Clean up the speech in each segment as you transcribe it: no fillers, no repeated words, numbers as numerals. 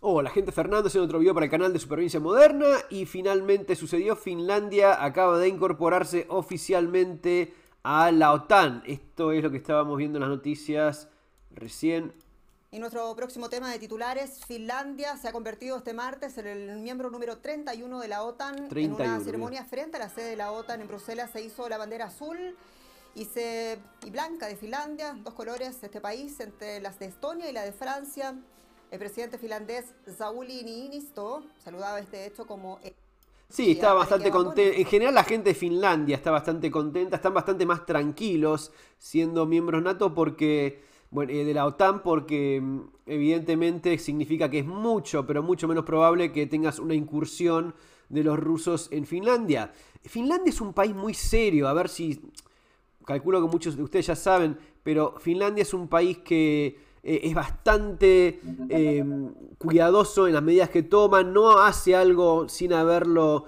Hola, gente, Fernando haciendo otro video para el canal de Supervivencia Moderna y finalmente sucedió. Finlandia acaba de incorporarse oficialmente a la OTAN. Esto es lo que estábamos viendo en las noticias recién. Y nuestro próximo tema de titulares: Finlandia se ha convertido este martes en el miembro número 31 de la OTAN. En una 31, mira. ceremonia frente a la sede de la OTAN en Bruselas se hizo la bandera azul y blanca de Finlandia, dos colores de este país, entre las de Estonia y la de Francia. El presidente finlandés Sauli Niinisto saludaba este hecho como Sí, está para que bastante abandone. contento. En general la gente de Finlandia está bastante contenta, están bastante más tranquilos siendo miembros NATO porque, bueno, de la OTAN porque evidentemente significa que es mucho, pero mucho menos probable que tengas una incursión de los rusos en Finlandia. Finlandia es un país muy serio, a ver si, calculo que muchos de ustedes ya saben, pero Finlandia es un país que es bastante cuidadoso en las medidas que toma, no hace algo sin haberlo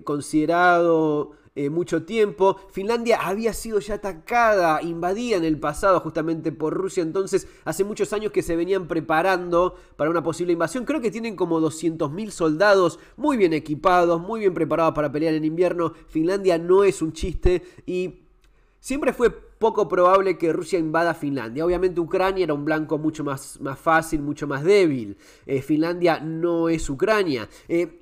considerado mucho tiempo. Finlandia había sido ya atacada, invadida en el pasado justamente por Rusia, entonces hace muchos años que se venían preparando para una posible invasión. Creo que tienen como 200.000 soldados muy bien equipados, muy bien preparados para pelear en invierno. Finlandia no es un chiste y siempre fue poco probable que Rusia invada Finlandia. Obviamente Ucrania era un blanco mucho más fácil, mucho más débil. Finlandia no es Ucrania.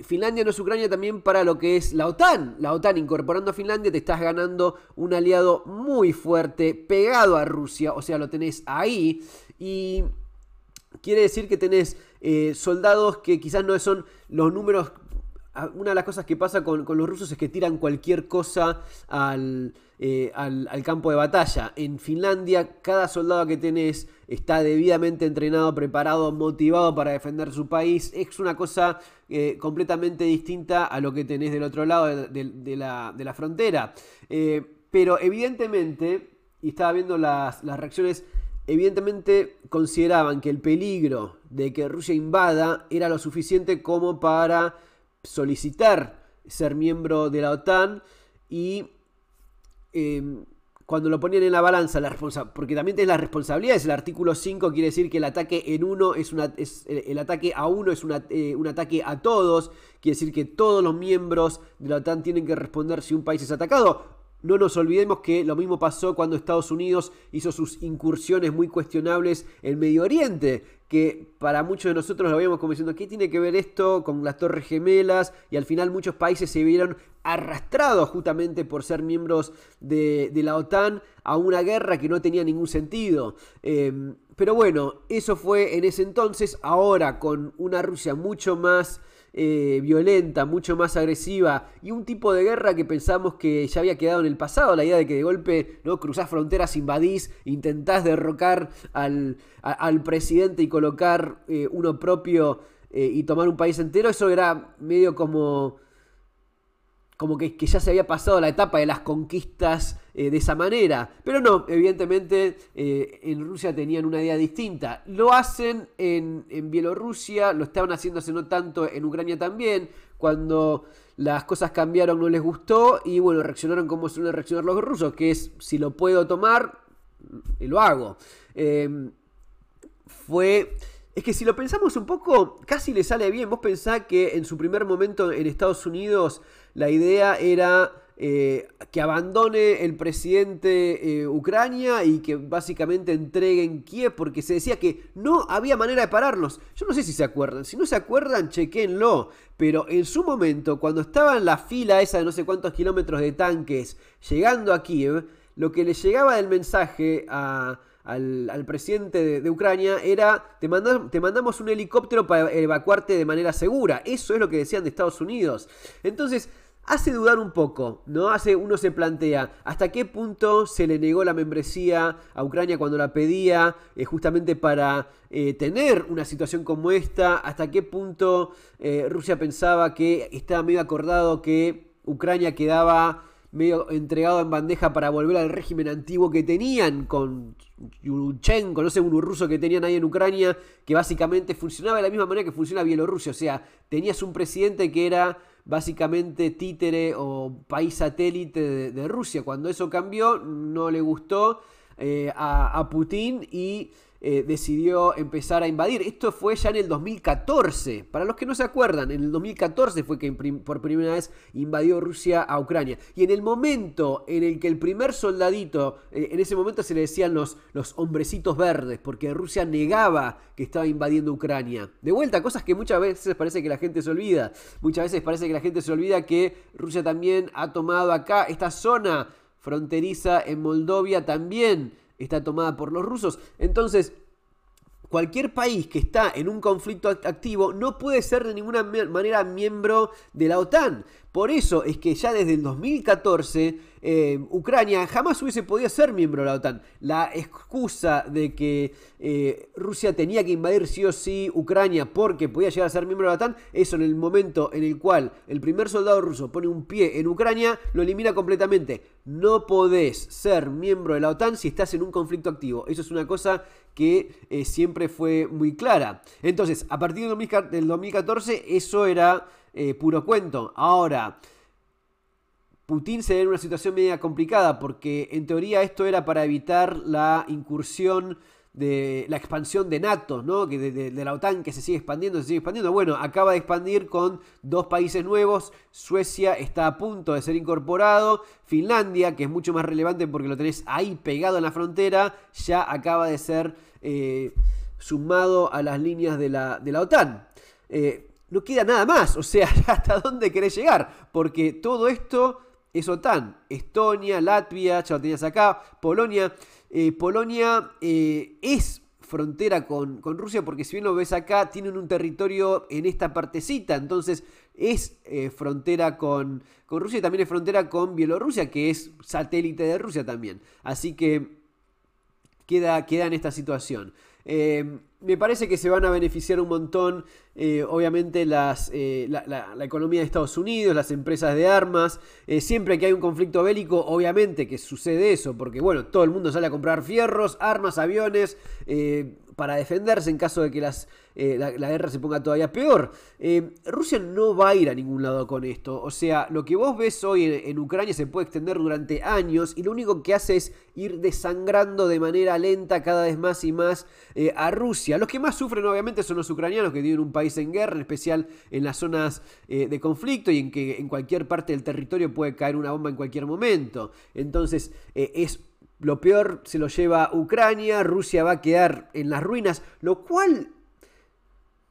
Finlandia no es Ucrania también para lo que es la OTAN. La OTAN incorporando a Finlandia te estás ganando un aliado muy fuerte, pegado a Rusia. O sea, lo tenés ahí y quiere decir que tenés soldados que quizás no son los números. Una de las cosas que pasa con los rusos es que tiran cualquier cosa al campo de batalla. En Finlandia, cada soldado que tenés está debidamente entrenado, preparado, motivado para defender su país. Es una cosa completamente distinta a lo que tenés del otro lado de la frontera. Pero evidentemente, y estaba viendo las reacciones, evidentemente consideraban que el peligro de que Rusia invada era lo suficiente como para solicitar ser miembro de la OTAN y cuando lo ponían en la balanza, porque también tenés las responsabilidades. El artículo 5 quiere decir que el ataque en uno el ataque a uno es un ataque a todos. Quiere decir que todos los miembros de la OTAN tienen que responder si un país es atacado. No nos olvidemos que lo mismo pasó cuando Estados Unidos hizo sus incursiones muy cuestionables en Medio Oriente, que para muchos de nosotros lo veíamos como diciendo, ¿qué tiene que ver esto con las Torres Gemelas? Y al final muchos países se vieron arrastrados justamente por ser miembros de la OTAN a una guerra que no tenía ningún sentido. Pero bueno, eso fue en ese entonces. Ahora con una Rusia mucho más violenta, mucho más agresiva y un tipo de guerra que pensamos que ya había quedado en el pasado, la idea de que de golpe no cruzás fronteras, invadís, intentás derrocar al presidente y colocar uno propio y tomar un país entero. Eso era medio como que ya se había pasado la etapa de las conquistas de esa manera. Pero no, evidentemente en Rusia tenían una idea distinta. Lo hacen en Bielorrusia, lo estaban haciendo hace no tanto en Ucrania también. Cuando las cosas cambiaron no les gustó y bueno, reaccionaron como suelen reaccionar los rusos, que es si lo puedo tomar, lo hago. Es que si lo pensamos un poco, casi le sale bien. Vos pensás que en su primer momento en Estados Unidos la idea era que abandone el presidente Ucrania y que básicamente entreguen Kiev, porque se decía que no había manera de pararlos. Yo no sé si se acuerdan. Si no se acuerdan, chequenlo. Pero en su momento, cuando estaba en la fila esa de no sé cuántos kilómetros de tanques llegando a Kiev, lo que le llegaba del mensaje al presidente de Ucrania era te mandamos un helicóptero para evacuarte de manera segura. Eso es lo que decían de Estados Unidos. Entonces hace dudar un poco, ¿no? Uno se plantea hasta qué punto se le negó la membresía a Ucrania cuando la pedía, justamente para tener una situación como esta. Hasta qué punto Rusia pensaba que estaba medio acordado que Ucrania quedaba medio entregado en bandeja para volver al régimen antiguo que tenían con Yushchenko, no sé, un ruso que tenían ahí en Ucrania, que básicamente funcionaba de la misma manera que funciona Bielorrusia. O sea, tenías un presidente que era básicamente títere o país satélite de Rusia. Cuando eso cambió, no le gustó a Putin y decidió empezar a invadir. Esto fue ya en el 2014. Para los que no se acuerdan, en el 2014 fue que por primera vez invadió Rusia a Ucrania. Y en el momento en el que el primer soldadito, en ese momento se le decían los hombrecitos verdes, porque Rusia negaba que estaba invadiendo Ucrania. De vuelta, cosas que muchas veces parece que la gente se olvida. Muchas veces parece que la gente se olvida que Rusia también ha tomado acá esta zona fronteriza en Moldovia, también está tomada por los rusos. Entonces, cualquier país que está en un conflicto activo no puede ser de ninguna manera miembro de la OTAN. Por eso es que ya desde el 2014 Ucrania jamás hubiese podido ser miembro de la OTAN. La excusa de que Rusia tenía que invadir sí o sí Ucrania porque podía llegar a ser miembro de la OTAN, eso en el momento en el cual el primer soldado ruso pone un pie en Ucrania, lo elimina completamente. No podés ser miembro de la OTAN si estás en un conflicto activo. Eso es una cosa que siempre fue muy clara. Entonces, a partir del 2014, eso era puro cuento. Ahora, Putin se ve en una situación media complicada porque en teoría esto era para evitar la incursión de la expansión de NATO, ¿no? Que de la OTAN, que se sigue expandiendo. Bueno, acaba de expandir con 2 países nuevos. Suecia está a punto de ser incorporado. Finlandia, que es mucho más relevante porque lo tenés ahí pegado en la frontera, ya acaba de ser sumado a las líneas de la OTAN. No queda nada más, o sea, ¿hasta dónde querés llegar? Porque todo esto es OTAN. Estonia, Latvia, ya lo tenías acá, Polonia. Polonia es frontera con Rusia porque si bien lo ves acá, tienen un territorio en esta partecita, entonces es frontera con Rusia y también es frontera con Bielorrusia, que es satélite de Rusia también. Así que queda en esta situación. Me parece que se van a beneficiar un montón, obviamente, la economía de Estados Unidos, las empresas de armas. Siempre que hay un conflicto bélico, obviamente que sucede eso, porque bueno, todo el mundo sale a comprar fierros, armas, aviones, para defenderse en caso de que la guerra se ponga todavía peor. Rusia no va a ir a ningún lado con esto. O sea, lo que vos ves hoy en Ucrania se puede extender durante años y lo único que hace es ir desangrando de manera lenta cada vez más y más a Rusia. Los que más sufren obviamente son los ucranianos que viven en un país en guerra, en especial en las zonas de conflicto y en que en cualquier parte del territorio puede caer una bomba en cualquier momento. Entonces lo peor se lo lleva Ucrania, Rusia va a quedar en las ruinas, lo cual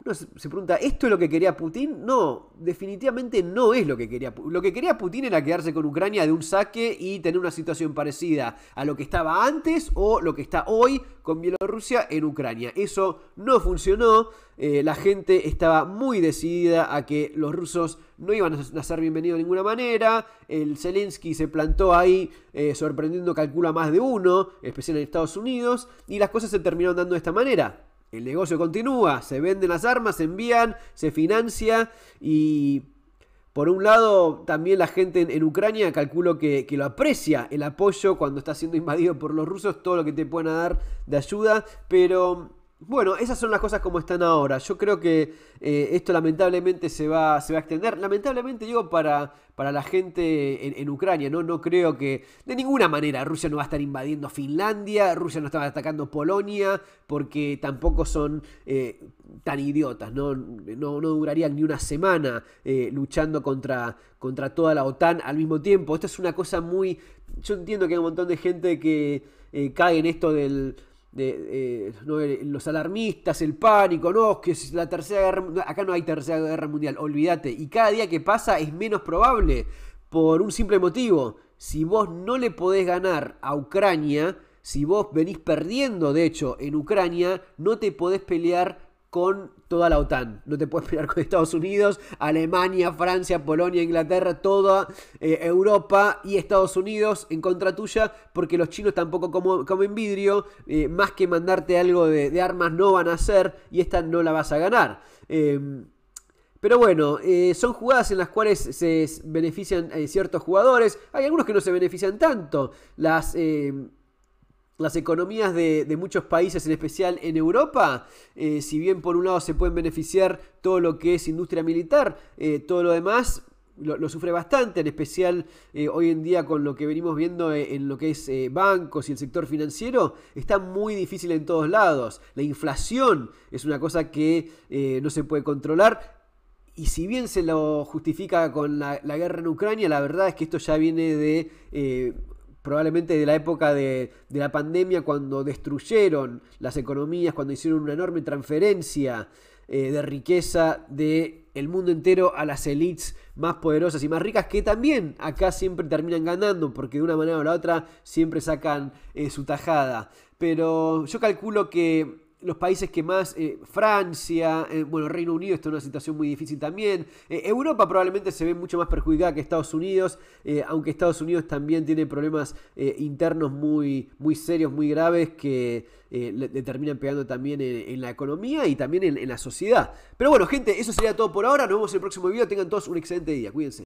uno se pregunta, ¿esto es lo que quería Putin? No, definitivamente no es lo que quería Putin. Lo que quería Putin era quedarse con Ucrania de un saque y tener una situación parecida a lo que estaba antes o lo que está hoy con Bielorrusia en Ucrania. Eso no funcionó, la gente estaba muy decidida a que los rusos no iban a ser bienvenidos de ninguna manera. El Zelensky se plantó ahí sorprendiendo, calcula, más de uno, especialmente en Estados Unidos, y las cosas se terminaron dando de esta manera. El negocio continúa, se venden las armas, se envían, se financia y por un lado también la gente en Ucrania calculo que lo aprecia el apoyo cuando está siendo invadido por los rusos, todo lo que te puedan dar de ayuda, pero bueno, esas son las cosas como están ahora. Yo creo que esto lamentablemente se va a extender. Lamentablemente digo para la gente en Ucrania, ¿no? No creo que de ninguna manera Rusia no va a estar invadiendo Finlandia, Rusia no estaba atacando Polonia, porque tampoco son tan idiotas, ¿no? No durarían ni una semana luchando contra toda la OTAN al mismo tiempo. Esto es una cosa muy... Yo entiendo que hay un montón de gente que cae en esto ¿no? Los alarmistas, el pánico, no, que es la tercera guerra, acá no hay tercera guerra mundial, olvídate, y cada día que pasa es menos probable por un simple motivo: si vos no le podés ganar a Ucrania, si vos venís perdiendo de hecho en Ucrania, no te podés pelear con toda la OTAN, no te puedes pelear con Estados Unidos, Alemania, Francia, Polonia, Inglaterra, toda Europa y Estados Unidos en contra tuya, porque los chinos tampoco comen vidrio, más que mandarte algo de armas no van a hacer, y esta no la vas a ganar. Pero bueno, son jugadas en las cuales se benefician ciertos jugadores, hay algunos que no se benefician tanto. Las economías de muchos países, en especial en Europa, si bien por un lado se pueden beneficiar todo lo que es industria militar, todo lo demás lo sufre bastante, en especial hoy en día con lo que venimos viendo en lo que es bancos y el sector financiero, está muy difícil en todos lados. La inflación es una cosa que no se puede controlar. Y si bien se lo justifica con la guerra en Ucrania, la verdad es que esto ya viene de probablemente de la época de la pandemia, cuando destruyeron las economías, cuando hicieron una enorme transferencia de riqueza del mundo entero a las élites más poderosas y más ricas, que también acá siempre terminan ganando, porque de una manera o la otra siempre sacan su tajada. Pero yo calculo que los países que más, Francia, bueno, Reino Unido está en una situación muy difícil también. Europa probablemente se ve mucho más perjudicada que Estados Unidos, aunque Estados Unidos también tiene problemas internos muy, muy serios, muy graves, que le terminan pegando también en la economía y también en la sociedad. Pero bueno, gente, eso sería todo por ahora. Nos vemos en el próximo video. Tengan todos un excelente día. Cuídense.